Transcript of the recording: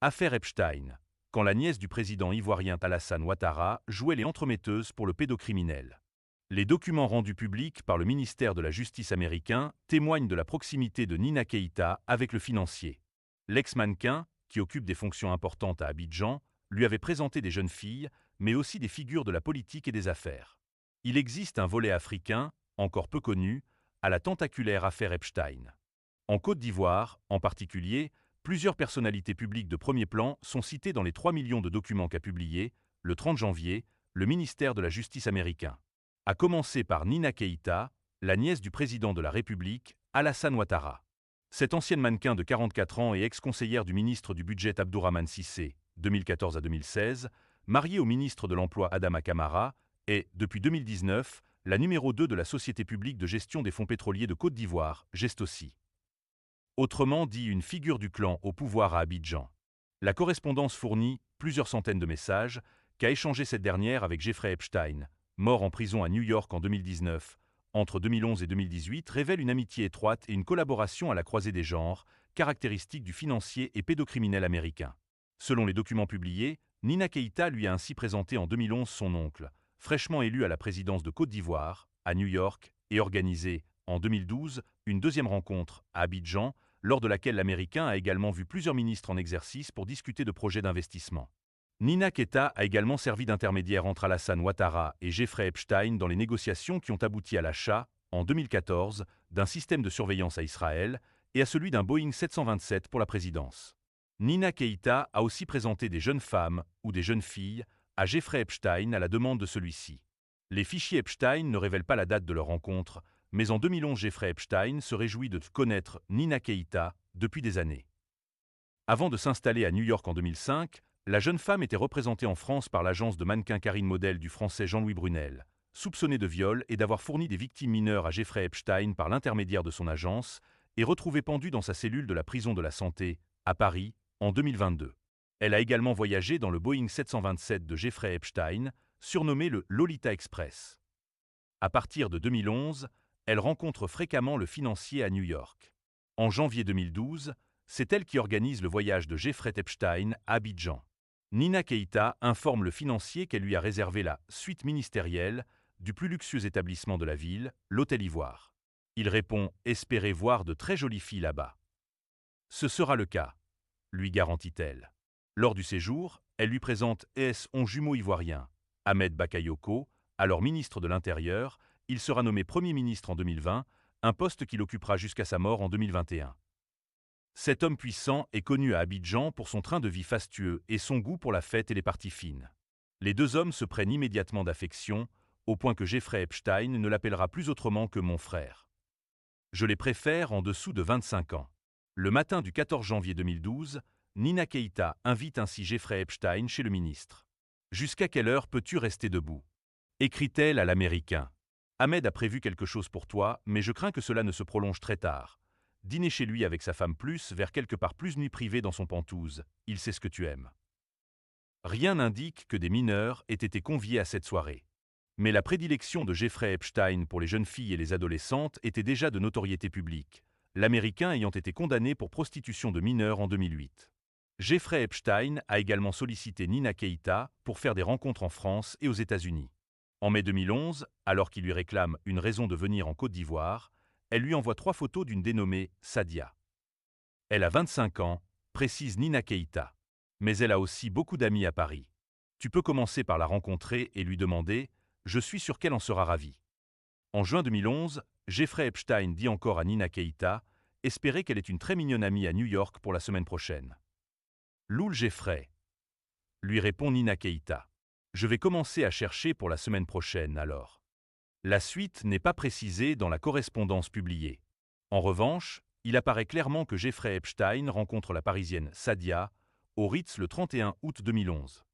Affaire Epstein, quand la nièce du président ivoirien Alassane Ouattara jouait les entremetteuses pour le pédocriminel. Les documents rendus publics par le ministère de la Justice américain témoignent de la proximité de Nina Keïta avec le financier. L'ex-mannequin, qui occupe des fonctions importantes à Abidjan, lui avait présenté des jeunes filles, mais aussi des figures de la politique et des affaires. Il existe un volet africain, encore peu connu, à la tentaculaire affaire Epstein. En Côte d'Ivoire, en particulier, plusieurs personnalités publiques de premier plan sont citées dans les 3 millions de documents qu'a publié, le 30 janvier, le ministère de la Justice américain. À commencer par Nina Keïta, la nièce du président de la République, Alassane Ouattara. Cette ancienne mannequin de 44 ans et ex-conseillère du ministre du Budget Abdourahmane Cissé, 2014 à 2016, mariée au ministre de l'Emploi Adama Camara, est, depuis 2019, la numéro 2 de la Société publique de gestion des fonds pétroliers de Côte d'Ivoire, Gestossi. Autrement dit une figure du clan au pouvoir à Abidjan. La correspondance fournit plusieurs centaines de messages qu'a échangé cette dernière avec Jeffrey Epstein, mort en prison à New York en 2019, entre 2011 et 2018, révèle une amitié étroite et une collaboration à la croisée des genres, caractéristique du financier et pédocriminel américain. Selon les documents publiés, Nina Keïta lui a ainsi présenté en 2011 son oncle, fraîchement élu à la présidence de Côte d'Ivoire, à New York, et organisé, en 2012, une deuxième rencontre, à Abidjan, lors de laquelle l'Américain a également vu plusieurs ministres en exercice pour discuter de projets d'investissement. Nina Keïta a également servi d'intermédiaire entre Alassane Ouattara et Jeffrey Epstein dans les négociations qui ont abouti à l'achat, en 2014, d'un système de surveillance à Israël et à celui d'un Boeing 727 pour la présidence. Nina Keïta a aussi présenté des jeunes femmes ou des jeunes filles à Jeffrey Epstein à la demande de celui-ci. Les fichiers Epstein ne révèlent pas la date de leur rencontre, mais en 2011 Jeffrey Epstein se réjouit de connaître Nina Keïta depuis des années. Avant de s'installer à New York en 2005, la jeune femme était représentée en France par l'agence de mannequin Karine Model du français Jean-Louis Brunel, soupçonnée de viol et d'avoir fourni des victimes mineures à Jeffrey Epstein par l'intermédiaire de son agence, et retrouvée pendue dans sa cellule de la prison de la Santé, à Paris, en 2022. Elle a également voyagé dans le Boeing 727 de Jeffrey Epstein, surnommé le Lolita Express. À partir de 2011, elle rencontre fréquemment le financier à New York. En janvier 2012, c'est elle qui organise le voyage de Jeffrey Epstein à Abidjan. Nina Keïta informe le financier qu'elle lui a réservé la suite ministérielle du plus luxueux établissement de la ville, l'Hôtel Ivoire. Il répond espérer voir de très jolies filles là-bas. Ce sera le cas, lui garantit-elle. Lors du séjour, elle lui présente son jumeau ivoirien, Ahmed Bakayoko, alors ministre de l'Intérieur. Il sera nommé Premier ministre en 2020, un poste qu'il occupera jusqu'à sa mort en 2021. Cet homme puissant est connu à Abidjan pour son train de vie fastueux et son goût pour la fête et les parties fines. Les deux hommes se prennent immédiatement d'affection, au point que Jeffrey Epstein ne l'appellera plus autrement que mon frère. Je les préfère en dessous de 25 ans. Le matin du 14 janvier 2012, Nina Keïta invite ainsi Jeffrey Epstein chez le ministre. « Jusqu'à quelle heure peux-tu rester debout » écrit-elle à l'Américain. « Ahmed a prévu quelque chose pour toi, mais je crains que cela ne se prolonge très tard. Dîner chez lui avec sa femme plus, vers quelque part plus nuit privée dans son Penthouse, il sait ce que tu aimes. » Rien n'indique que des mineurs aient été conviés à cette soirée. Mais la prédilection de Jeffrey Epstein pour les jeunes filles et les adolescentes était déjà de notoriété publique, l'Américain ayant été condamné pour prostitution de mineurs en 2008. Jeffrey Epstein a également sollicité Nina Keïta pour faire des rencontres en France et aux États-Unis. En mai 2011, alors qu'il lui réclame une raison de venir en Côte d'Ivoire, elle lui envoie 3 photos d'une dénommée Sadia. Elle a 25 ans, précise Nina Keïta. Mais elle a aussi beaucoup d'amis à Paris. Tu peux commencer par la rencontrer et lui demander « Je suis sûr qu'elle en sera ravie ». En juin 2011, Jeffrey Epstein dit encore à Nina Keïta espérer qu'elle ait une très mignonne amie à New York pour la semaine prochaine. Loul Jeffrey, lui répond Nina Keïta. Je vais commencer à chercher pour la semaine prochaine alors. La suite n'est pas précisée dans la correspondance publiée. En revanche, il apparaît clairement que Jeffrey Epstein rencontre la Parisienne Sadia au Ritz le 31 août 2011.